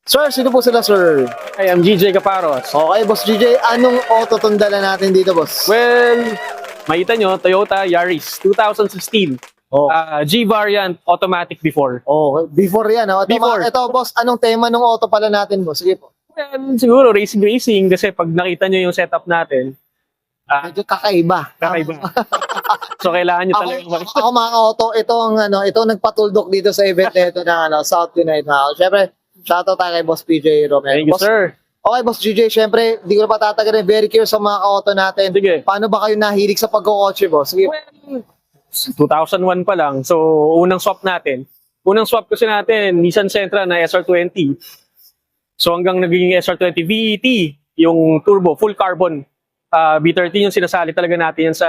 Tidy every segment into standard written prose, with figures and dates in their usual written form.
Sir, sino po sila, sir? I am GJ Caparos. Okay, Boss GJ, anong auto tong dala natin dito, boss? Well, makita nyo, Toyota Yaris 2016. Oh. G variant, automatic before. Okay, before yan. Oh. Before. Ito, boss, anong tema ng auto pala natin, boss? Sige po. Well, siguro racing kasi pag nakita nyo yung setup natin, Medyo kakaiba. kakaiba. So kailangan nyo talaga Ako mga auto, ito nagpatuldok dito sa event na ito ng South United House. Siyempre, shoutout tayo kay Boss PJ Romero. Thank you, Boss, sir. okay, Boss GJ, siyempre, hindi ko na patatagalin. Very curious sa mga auto natin. Sige. Paano ba kayo nahilig sa pagkukotse, boss? Sige. Well, 2001 pa lang. So, unang swap kasi natin, Nissan Sentra na SR20. So, hanggang naging SR20 VET, yung turbo, full carbon. B30 yung sinasali talaga natin yan sa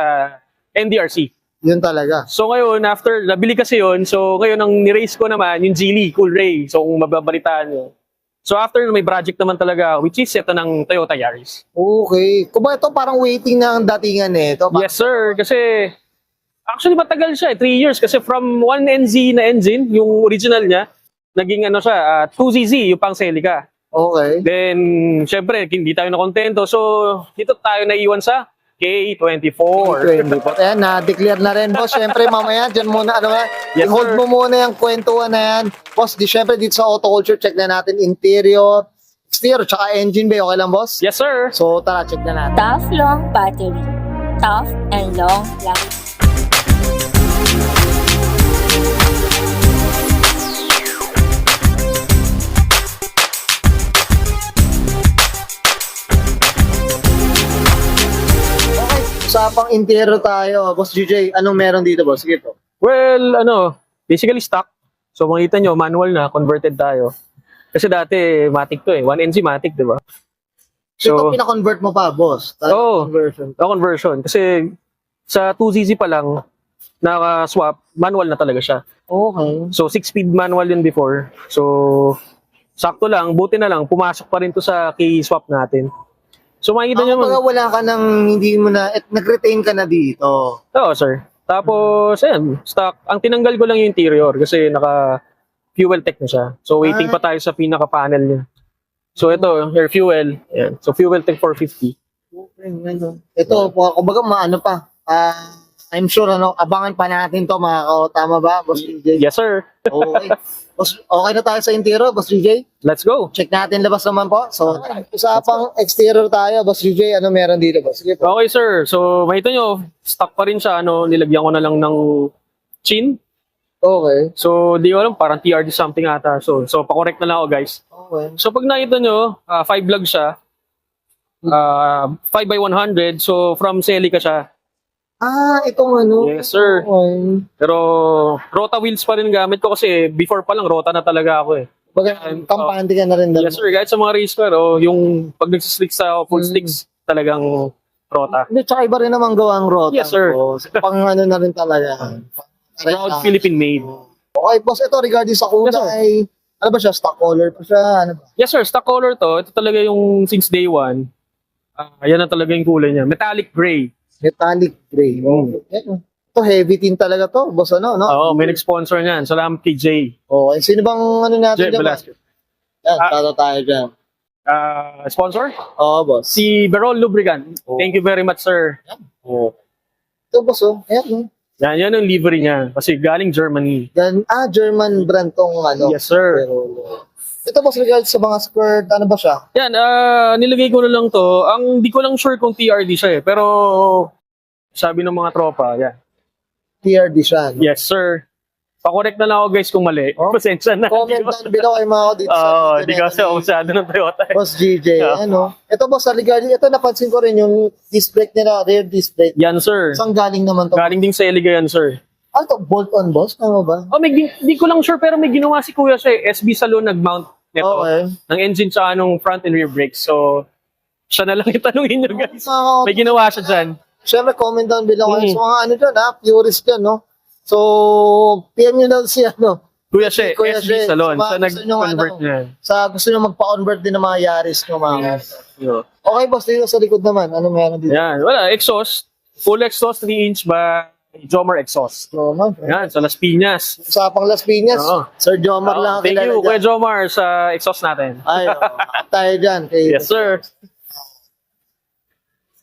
NDRC. Yun talaga. So, ngayon, after, nabili kasi yun. So, ngayon, ang nirace ko naman, yung Geely, Cool Ray. So, kung mababalitaan nyo. So, after, may project naman talaga, which is ito ng Toyota Yaris. Okay. Kung ba ito parang waiting na ang datingan eh. Ito, Yes, sir. Kasi, actually, matagal siya. 3 years. Kasi from 1NZ na engine, yung original niya, naging 2ZZ, yung pang Celica. Okay. Then, syempre, hindi tayo nakontento. So, dito tayo naiwan sa K24. 20 po. Ayan, na-declare na rin, boss. Siyempre, mamaya, dyan muna, Yes, i-hold sir. mo muna yung kwentuhan na yan. Boss, syempre, dito sa auto culture, check na natin interior, exterior, tsaka engine bay. Okay lang, boss? Yes, sir. So, tara, check na natin. Tough long battery. Tough and long life. Okay, usapang interior tayo. Boss GJ, anong meron dito, boss? Sige po. Well, basically stock. So, makita nyo, manual na, converted tayo. Kasi dati, Matic to eh. 1NZ Matic, di ba? So, ito pina-convert mo pa, boss? Oo. Conversion. Conversion. Kasi, sa 2ZZ pa lang, naka-swap, manual na talaga siya. Okay. So, 6-speed manual yun before. So, sakto lang, buti na lang, pumasok pa rin to sa key-swap natin. So, makikita nyo Baga wala ka nang, hindi mo na, nag-retain ka na dito. Oo, sir. Tapos, ayan, stock. Ang tinanggal ko lang yung interior kasi naka-fuel tech na siya. So, waiting pa tayo sa pinaka-panel niya. So, ito, air fuel. Ayan. So, fuel tech 450. Okay, ano. Ito, kumbaga maano pa. I'm sure, abangan pa natin to, mga tama ba, Boss DJ? Yes, sir. Okay. Boss, okay na tayo sa interior, Boss DJ? Let's go. Check natin labas naman po. So, usapang exterior tayo, Boss DJ. Ano meron dito, Boss? Sige po. Okay, sir. So, makita nyo, stock pa rin siya. Nilagyan ko na lang ng chin. Okay. So, di ko alam, parang TRD something ata. So pa-correct na lang ako, guys. Okay. So, pag nakita nyo, 5 lug siya. 5x100. So, from Celica siya. Itong ano. Yes, sir. Okay. Pero, Rota wheels pa rin gamit ko kasi before pa lang, Rota na talaga ako eh. Baga, kampante ka na rin. Yes, sir. Kahit sa mga race car, yung pag nagsislick sa full sticks, talagang Rota. Hindi, tsaka iba rin naman gawa ang rota. Yes, sir. So, pang ano na rin talaga. Proud Philippine made. Okay, boss, ito regarding sa kulay. Ano ba siya? Stock color pa siya? Ano ba? Yes, sir. Stock color to. Ito talaga yung since day one. Ayan na talaga yung kulay niya. Metallic gray. Metallic gray. Ito, heavy tin talaga to. Boss, ano, no? Oo, may nag-sponsor niyan. Salamat kay Jay. Okay, sino bang ano natin Jay dyan? Velasquez. Yan, tato tayo dyan. Sponsor? Oo, boss. Si Berol Lubricant. Thank you very much, sir. Ito, boss, oh. Ayan, Yan yung livery niya. Kasi galing Germany. Yan, German brand tong ano. Yes, sir. Pero, ito, boss, regarding sa mga skirt, ano ba siya? Yan, nilagay ko na lang to. Ang di ko lang sure kung TRD siya eh. Pero, sabi ng mga tropa, yan. TRD siya. No? Yes, sir. Pa-correct na lang ako guys kung mali. Oh. Pasensya na. Comment down below kay mga dito Oo, video di na kasi ito ako ni masyado ng Toyota eh. Boss GJ, Yeah. ano? Ito, boss, regarding, ito napansin ko rin yung disc brake nila, rear disc brake. Yan, sir. Saan galing naman to? Galing din sa Eliga yan, sir. Ano to? Bolt-on, boss? Tama ba? Oh, di ko lang sure pero may ginawa si Kuya siya eh. SB Salon nag-mount nito. Okay. Ng engine sa anong front and rear brakes. So, siya na lang itanungin nyo guys. May Mga, ginawa siya dyan. Siyempre, comment down below kayo Mm. sa mga ano dyan, purist dyan, no? So, PM nyo na si, ano, Kuya siya, Kuya SB She, Salon. sa mga Siya gusto nyong nag-convert ano, niya. sa gusto nyo magpa-convert din ng mga Yaris nyo, mga. Yo. Okay, boss, dito sa likod naman, ano meron dito? Yan, wala, exhaust. Full exhaust, 3-inch ba? Jomar Exhaust. Jomar. Yan, sa Las Piñas. Usapang Las Piñas. Oo. Sir Jomar lang ang Thank kilala you, Kuya dyan. Jomar, sa exhaust natin. Ay, tayo dyan. Kay, Yes, sir.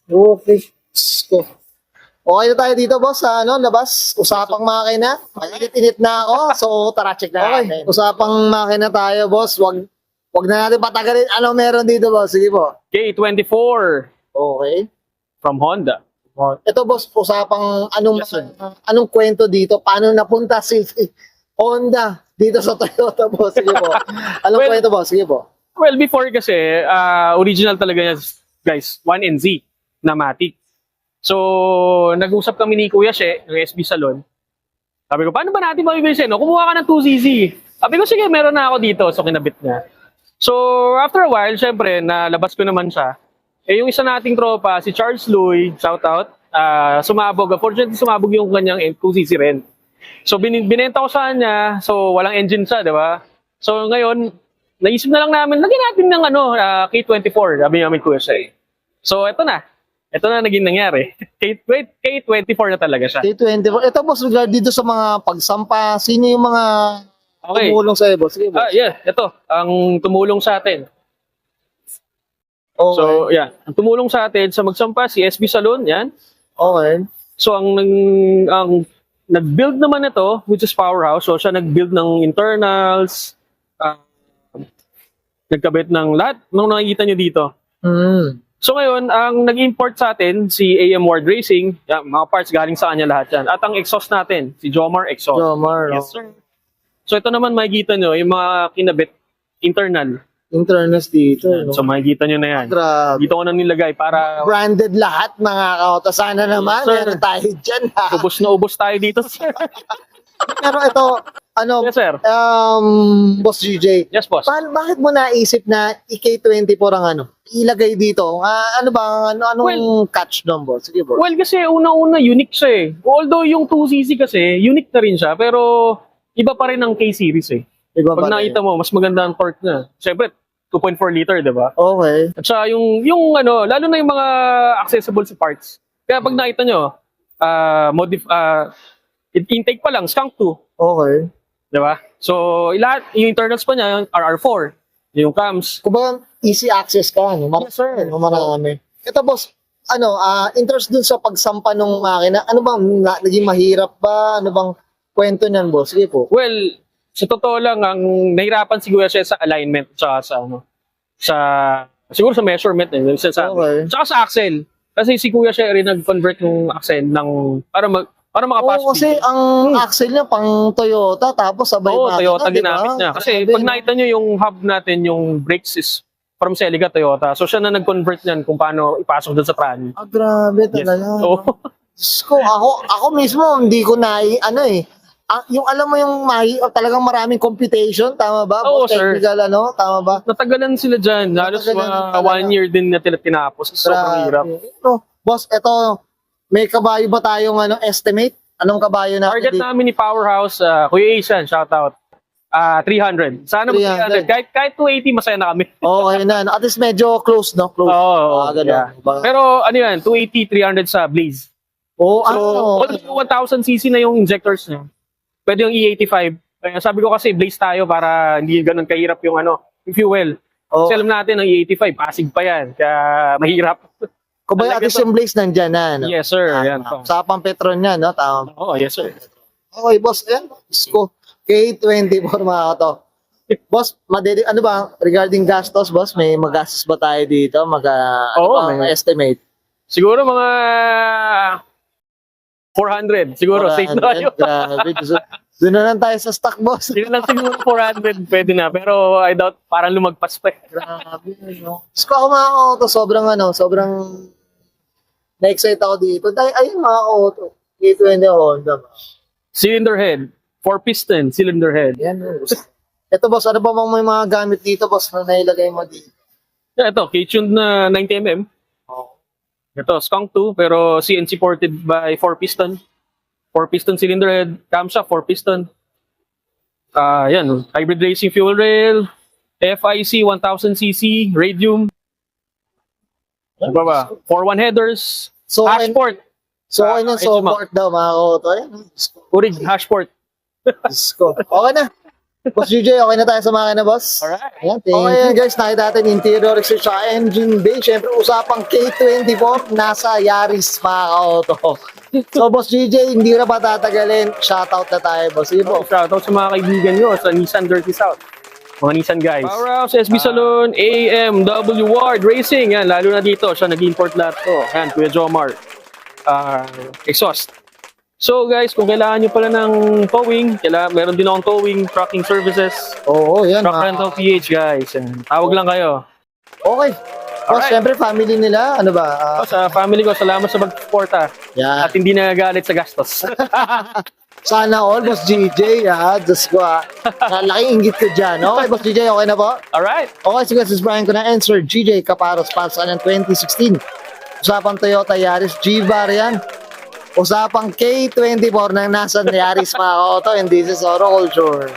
Okay. Sko. Okay na tayo dito, boss, sa labas. Usapang makina. Init-init na ako. So, tara, check na natin. Usapang makina tayo, boss. Wag na natin patagalin. Ano meron dito, boss? Sige po. K24 Okay. from Honda. Ito, boss, usapang Yes, sir. anong kwento dito? Paano napunta si Honda dito sa Toyota, boss? Sige po. Anong Well, kwento, boss? Sige po. Well, before kasi, original talaga yan, guys, 1NZ na Matic. So, nag-usap kami ni Kuya She, ng SB Salon. Sabi ko, paano ba natin mabibilisin? No? Kumuha ka ng 2cc. Sabi ko, sige, meron na ako dito. So, kinabit niya. So, after a while, syempre, nalabas ko naman siya. Eh, yung isa nating tropa, si Charles Louis, shout out, sumabog. Unfortunately, sumabog yung kanyang 2cc rin. So, binenta ko sa kanya. So, walang engine siya, di ba? So, ngayon, naisip na lang namin, lagyan natin ng K24, sabi namin Kuya She. So, ito na. Ito na naging nangyari. K24 na talaga siya. K24. Ito, boss, regard dito sa mga pagsampa, sino yung mga Okay. tumulong sa'yo, boss? Sige, boss. Yeah, ito. Ang tumulong sa atin. Okay. So, yeah. Ang tumulong sa atin sa magsampa, si SB Salon, yan. Okay. So, ang nag-build naman ito, which is Powerhouse, so siya nag-build ng internals, nagkabit ng lahat ng nakikita nyo dito. Hmm. So ngayon, ang nag-import sa atin, si AM Ward Racing, yan, mga parts galing sa kanya lahat yan. At ang exhaust natin, si Jomar Exhaust. Jomar, Yes, sir. So ito naman makikita nyo, yung mga kinabit, internal. Internet dito. Yan. So makikita nyo na yan. Grabe. Dito ko na nilagay para Branded lahat, mga kauto. Sana naman, Yes, sir. meron tayo dyan, ha? ubos na ubos tayo dito, sir. Pero ito, Yes, sir. Boss GJ, Yes, boss. bakit mo naisip na K24 ang ilagay dito? Ano ba, anong catch doon, boss? Sige, boss. Well, kasi una-una, unique siya eh. Although yung 2cc kasi, unique na rin siya, pero iba pa rin ang K-series eh. Iba Pag ba nakita mo, mas maganda ang torque niya. Siyempre, 2.4 liter, di ba? Okay. At saka yung lalo na yung mga accessible sa parts. Kaya pag nakita nyo, intake pa lang, skunk 2. Okay. Di ba? So, yung internals pa niya, RR4. Yung cams. Kumbaga, easy access ka, no? Yes, sir. Marami. Ito, boss, interest dun sa pagsampa ng makina, ano bang, naging mahirap ba? Ano bang kwento niyan, boss? Sige po. Well, sa totoo lang, ang nahirapan siguro siya sa alignment, tsaka siguro sa measurement, Okay. tsaka sa axle. Kasi si Kuya siya rin nag-convert yung axle para makapasok. Oo, kasi ang axle niya pang Toyota, tapos sabay Oo, makina, Toyota di ba? ginamit niya. Kasi Grabe, pag no? nakita nyo yung hub natin, yung brakes is from Celica Toyota. So siya na nag-convert niyan kung paano ipasok doon sa trani. Grabe talaga. Oo. Diyos ko, ako mismo, hindi ko yung alam mo yung talagang maraming computation, tama ba? Oo, Boss, sir. technical, tama ba? Natagalan sila dyan. Halos Natagalan mga talaga. 1 year din na tinapos. Sobrang hirap. No, boss, eto, may kabayo ba tayong estimate? Anong kabayo natin Target dito? namin ni Powerhouse, Kuya Asian, shout out. 300. Sana 300. 300. Kahit 280, masaya na kami. Okay na. At least medyo close, no? Close. Oo, Ganun. yeah. Pero ano yan, 280, 300 sa Blaze. Oo, So, although 1,000cc na yung injectors niya, pwede yung E85. Kaya sabi ko kasi Blaze tayo para hindi ganun kahirap yung yung fuel. Oo. Kasi alam natin, ang E85, Pasig pa yan. Kaya mahirap. Kumbaga, at least yung Blaze nandyan na, no? Yes, sir. Yan. Sa Petron yan, no? Tama. Oo, yes, sir. Okay, boss. Ayan. Sko. K24 mga to. Boss, ano ba, regarding gastos, boss, may magastos ba tayo dito? Oo, may estimate? Siguro mga 400. Siguro, safe na tayo. Grabe. Doon na lang tayo sa stock, boss. Hindi lang siguro 400 pwede na. Pero I doubt parang lumagpas pa. Grabe, no? Sko ako mga auto, sobrang na-excite ako dito. Dahil, ayun mga auto. K20 Honda. Cylinder head. 4-piston cylinder head. Yan, boss. Ito, boss, ano ba may mga gamit dito, boss, na nailagay mo dito? Yeah, ito, K-tuned na 90mm. Ito, skunk 2, pero CNC ported by 4-piston. 4-piston cylinder head, camshaft, 4-piston. Yan, hybrid racing fuel rail, FIC 1000cc, radium. Ano ba ba? 4-1 headers, So, Ashport. So, okay na HMO. support daw, mga kauto. Ayan, Diyos ko. Urig, hashport. Diyos ko. Okay na. Boss GJ, okay na tayo sa makina, boss. Alright. Ayan, thank you. Guys, nakita natin interior exterior sa engine bay. Siyempre, usapang K24, nasa Yaris, mga kauto. So, Boss GJ, hindi na pa tatagalin. Shoutout na tayo, boss. Sige po. Shoutout sa mga kaibigan nyo sa Nissan Dirty South. Mga Nissan guys. Powerhouse, SB Salon, AMW Ward Racing. Yan, lalo na dito. Siya nag-import lahat to. Yan, Kuya Jomar. Exhaust. So guys, kung kailangan nyo pala ng towing, meron din akong towing, trucking services, Oo, yan. truck rental PH guys. Yan. Tawag lang kayo. Okay. Boss, Alright. siyempre, family nila, ano ba? Sa family ko, salamat sa pag-suporta Yan. at hindi nagagalit sa gastos. Sana all, Boss GJ, ha? Diyos ko, ha? Laking inggit ko dyan. Okay, Boss GJ, okay na po? Alright. Okay, sige, susprayan ko na. Answer, GJ Caparos, Palsa ng 2016. Usapang Toyota Yaris G-Bar yan. Usapang K24 ng nasa Yaris, mga auto, and this is Oro Culture.